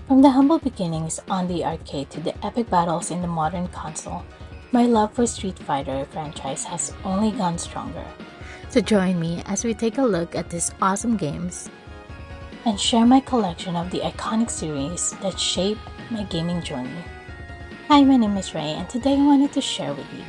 From the humble beginnings on the arcade to the epic battles in the modern console, my love for Street Fighter franchise has only gone stronger. So join me as we take a look at these awesome games and share my collection of the iconic series that shaped my gaming journey. Hi, my name is Ray, and today I wanted to share with you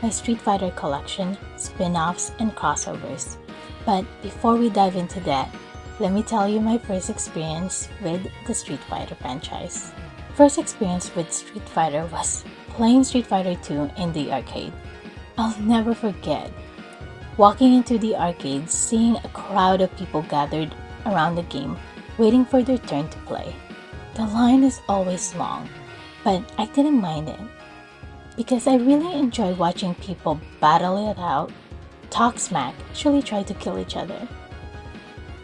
my Street Fighter collection, spin-offs, and crossovers. But before we dive into that, let me tell you my first experience with the Street Fighter franchise. First experience with Street Fighter was playing Street Fighter 2 in the arcade. I'll never forget walking into the arcade, seeing a crowd of people gathered around the game, waiting for their turn to play. The line is always long, but I didn't mind it because I really enjoy watching people battle it out, talk smack, actually try to kill each other.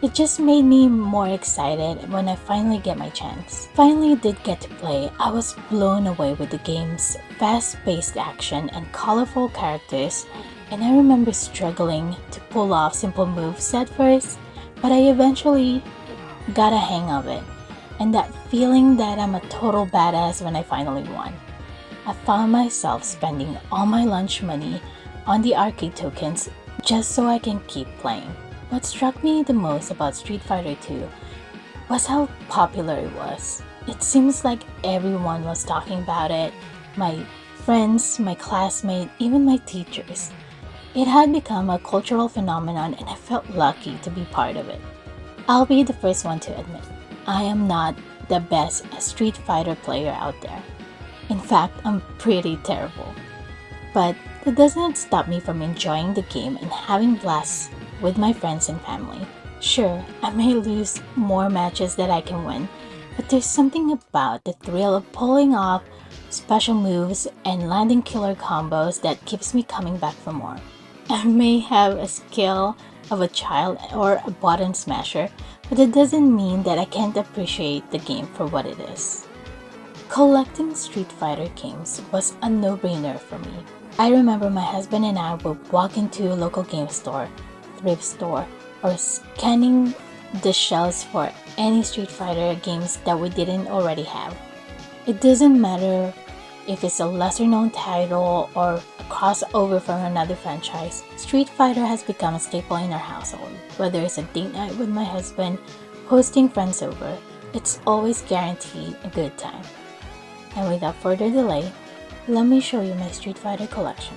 It just made me more excited when I finally get my chance. Finally did get to play, I was blown away with the game's fast-paced action and colorful characters, and I remember struggling to pull off simple moves at first, but I eventually got a hang of it, and that feeling that I'm a total badass when I finally won. I found myself spending all my lunch money on the arcade tokens just so I can keep playing. What struck me the most about Street Fighter 2 was how popular it was. It seems like everyone was talking about it, my friends, my classmates, even my teachers. It had become a cultural phenomenon and I felt lucky to be part of it. I'll be the first one to admit, I am not the best Street Fighter player out there. In fact, I'm pretty terrible. But that doesn't stop me from enjoying the game and having blasts with my friends and family. Sure, I may lose more matches that I can win, but there's something about the thrill of pulling off special moves and landing killer combos that keeps me coming back for more. I may have a skill of a child or a button smasher, but it doesn't mean that I can't appreciate the game for what it is. Collecting Street Fighter games was a no-brainer for me. I remember my husband and I would walk into a local game store, thrift store, or scanning the shelves for any Street Fighter games that we didn't already have. It doesn't matter if it's a lesser known title or a crossover from another franchise, Street Fighter has become a staple in our household. Whether it's a date night with my husband, hosting friends over, it's always guaranteed a good time. And without further delay, let me show you my Street Fighter collection.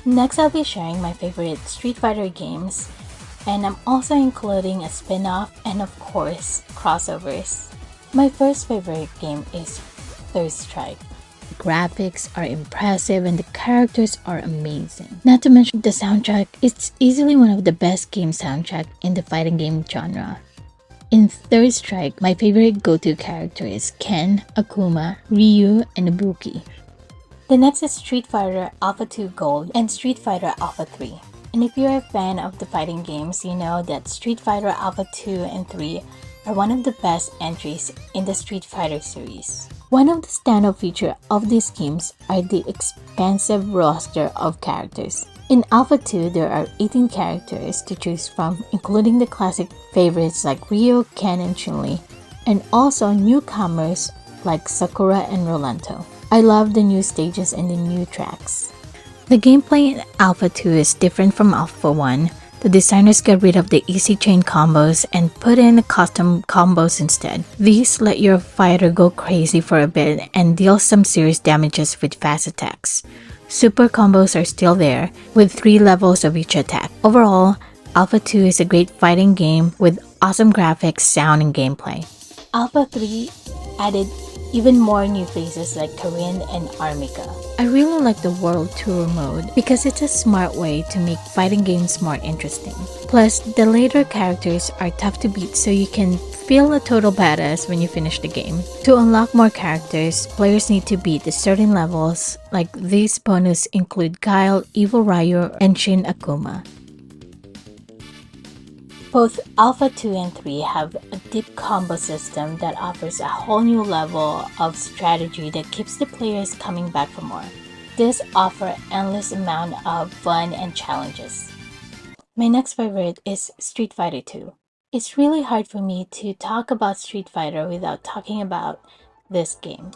Next, I'll be sharing my favorite Street Fighter games, and I'm also including a spin-off and of course, crossovers. My first favorite game is Third Strike. The graphics are impressive and the characters are amazing. Not to mention the soundtrack, it's easily one of the best game soundtrack in the fighting game genre. In Third Strike, my favorite go-to character is Ken, Akuma, Ryu, and Ibuki. The next is Street Fighter Alpha 2 Gold and Street Fighter Alpha 3. And if you're a fan of the fighting games, you know that Street Fighter Alpha 2 and 3 are one of the best entries in the Street Fighter series. One of the standout features of these games are the expansive roster of characters. In Alpha 2, there are 18 characters to choose from, including the classic favorites like Ryu, Ken, and Chun-Li, and also newcomers like Sakura and Rolento. I love the new stages and the new tracks. The gameplay in Alpha 2 is different from Alpha 1. The designers got rid of the easy chain combos and put in custom combos instead. These let your fighter go crazy for a bit and deal some serious damages with fast attacks. Super combos are still there, with 3 levels of each attack. Overall, Alpha 2 is a great fighting game with awesome graphics, sound, and gameplay. Alpha 3 added even more new faces like Karin and Armika. I really like the World Tour mode because it's a smart way to make fighting games more interesting. Plus, the later characters are tough to beat, so you can feel a total badass when you finish the game. To unlock more characters, players need to beat the certain levels, like these bonus include Guile, Evil Ryu, and Shin Akuma. Both Alpha 2 and 3 have a deep combo system that offers a whole new level of strategy that keeps the players coming back for more. This offers endless amount of fun and challenges. My next favorite is Street Fighter 2. It's really hard for me to talk about Street Fighter without talking about this game.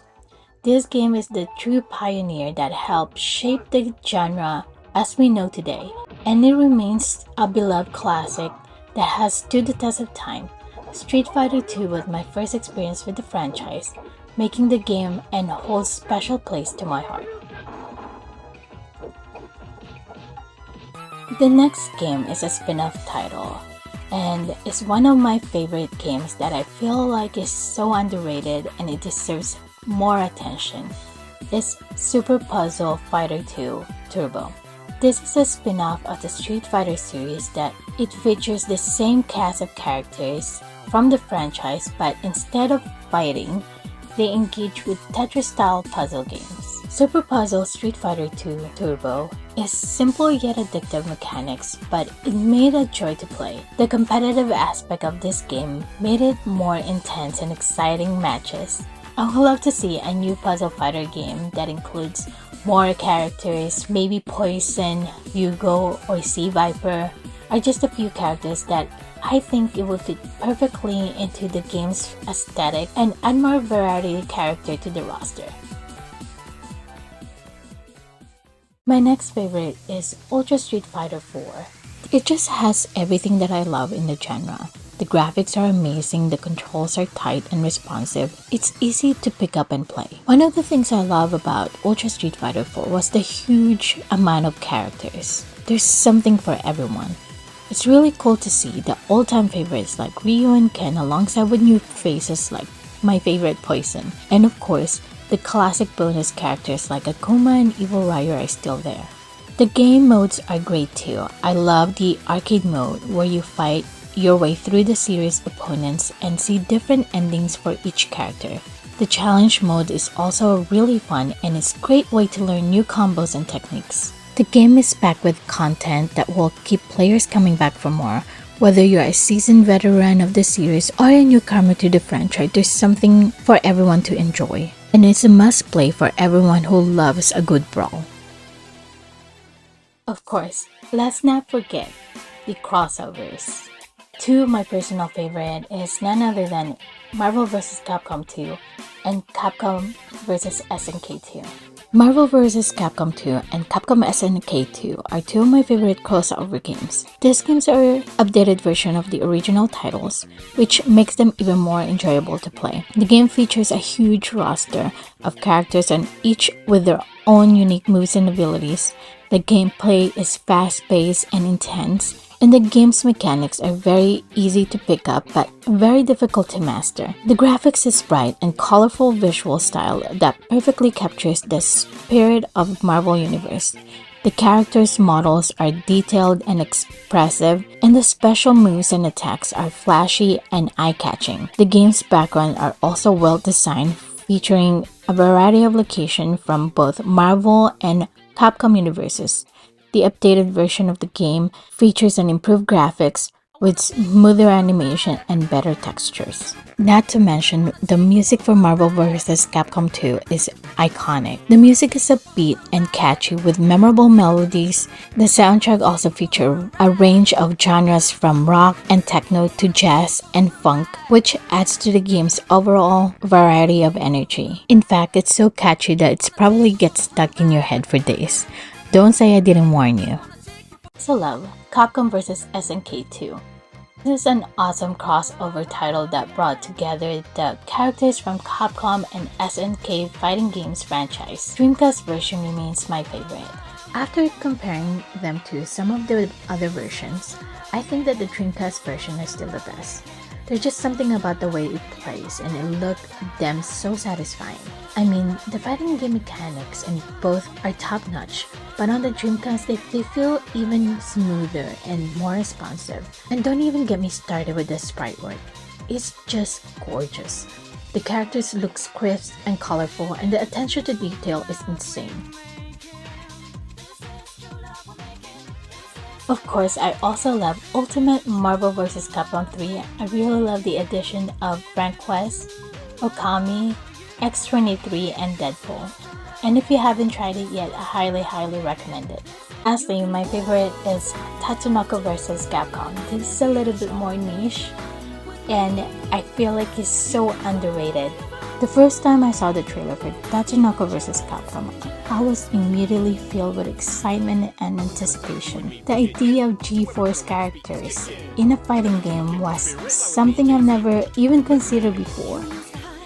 This game is the true pioneer that helped shape the genre as we know today, and it remains a beloved classic that has stood the test of time. Street Fighter 2 was my first experience with the franchise, making the game and holds special place to my heart. The next game is a spin-off title, and is one of my favorite games that I feel like is so underrated and it deserves more attention. It's Super Puzzle Fighter 2 Turbo. This is a spin-off of the Street Fighter series that it features the same cast of characters from the franchise, but instead of fighting, they engage with Tetris-style puzzle games. Super Puzzle Street Fighter 2 Turbo is simple yet addictive mechanics, but it made a joy to play. The competitive aspect of this game made it more intense and exciting matches. I would love to see a new puzzle fighter game that includes more characters. Maybe Poison, Hugo, or Sea Viper are just a few characters that I think it would fit perfectly into the game's aesthetic and add more variety of character to the roster. My next favorite is Ultra Street Fighter 4. It just has everything that I love in the genre. The graphics are amazing, the controls are tight and responsive. It's easy to pick up and play. One of the things I love about Ultra Street Fighter 4 was the huge amount of characters. There's something for everyone. It's really cool to see the old-time favorites like Ryu and Ken alongside with new faces like my favorite Poison. And of course, the classic bonus characters like Akuma and Evil Ryu are still there. The game modes are great too. I love the arcade mode where you fight your way through the series opponents and see different endings for each character. The challenge mode is also really fun and it's a great way to learn new combos and techniques. The game is packed with content that will keep players coming back for more. Whether you're a seasoned veteran of the series or a newcomer to the franchise, there's something for everyone to enjoy. And it's a must-play for everyone who loves a good brawl. Of course, let's not forget the crossovers. Two of my personal favorite is none other than Marvel vs. Capcom 2 and Capcom vs. SNK 2. Marvel vs. Capcom 2 and Capcom SNK 2 are two of my favorite crossover games. These games are updated version of the original titles, which makes them even more enjoyable to play. The game features a huge roster of characters and each with their own unique moves and abilities. The gameplay is fast-paced and intense, and the game's mechanics are very easy to pick up but very difficult to master. The graphics is bright and colorful visual style that perfectly captures the spirit of Marvel Universe. The characters' models are detailed and expressive, and the special moves and attacks are flashy and eye-catching. The game's background are also well designed, featuring a variety of locations from both Marvel and Capcom universes. The updated version of the game features an improved graphics with smoother animation and better textures. Not to mention, the music for Marvel vs. Capcom 2 is iconic. The music is upbeat and catchy with memorable melodies. The soundtrack also features a range of genres from rock and techno to jazz and funk, which adds to the game's overall variety of energy. In fact, it's so catchy that it probably gets stuck in your head for days. Don't say I didn't warn you. So love, Capcom vs. SNK 2. This is an awesome crossover title that brought together the characters from Capcom and SNK fighting games franchise. Dreamcast version remains my favorite. After comparing them to some of the other versions, I think that the Dreamcast version is still the best. There's just something about the way it plays and it looked damn so satisfying. I mean, the fighting game mechanics in both are top-notch, but on the Dreamcast they feel even smoother and more responsive. And don't even get me started with the sprite work. It's just gorgeous. The characters look crisp and colorful, and the attention to detail is insane. Of course, I also love Ultimate Marvel vs. Capcom 3. I really love the addition of Frank West, Okami, X-23, and Deadpool. And if you haven't tried it yet, I highly recommend it. Lastly, my favorite is Tatsunoko vs. Capcom. This is a little bit more niche, and I feel like it's so underrated. The first time I saw the trailer for Tatsunoko vs. Capcom, I was immediately filled with excitement and anticipation. The idea of G-Force characters in a fighting game was something I've never even considered before,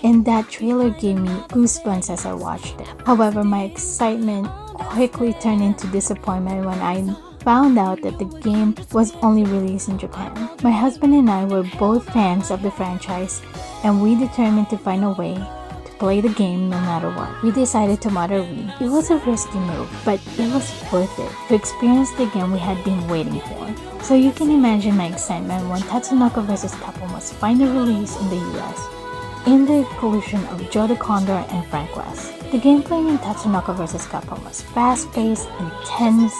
and that trailer gave me goosebumps as I watched it. However, my excitement quickly turned into disappointment when I found out that the game was only released in Japan. My husband and I were both fans of the franchise, and we determined to find a way to play the game no matter what. We decided to modder Wii. It was a risky move, but it was worth it to experience the game we had been waiting for. So you can imagine my excitement when Tatsunoko vs. Capcom was finally released in the US. In the collision of Joe the Condor and Frank West. The gameplay in Tatsunoko vs. Capcom was fast-paced, intense,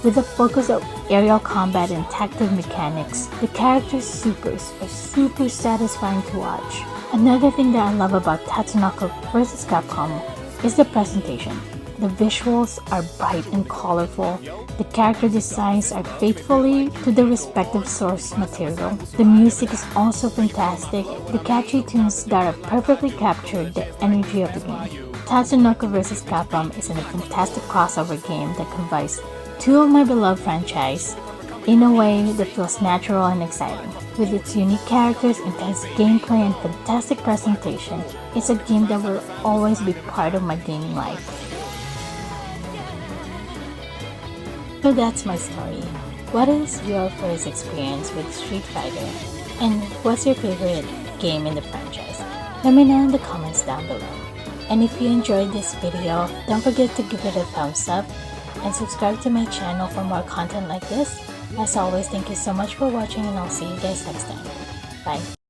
with a focus of aerial combat and tactical mechanics. The characters' supers are super satisfying to watch. Another thing that I love about Tatsunoko vs. Capcom is the presentation. The visuals are bright and colorful. The character designs are faithfully to the respective source material. The music is also fantastic. The catchy tunes that are perfectly captured the energy of the game. Tatsunoko vs. Capcom is a fantastic crossover game that combines two of my beloved franchises in a way that feels natural and exciting. With its unique characters, intense gameplay, and fantastic presentation, it's a game that will always be part of my gaming life. So that's my story. What is your first experience with Street Fighter? And what's your favorite game in the franchise? Let me know in the comments down below. And if you enjoyed this video, don't forget to give it a thumbs up and subscribe to my channel for more content like this. As always, thank you so much for watching, and I'll see you guys next time. Bye.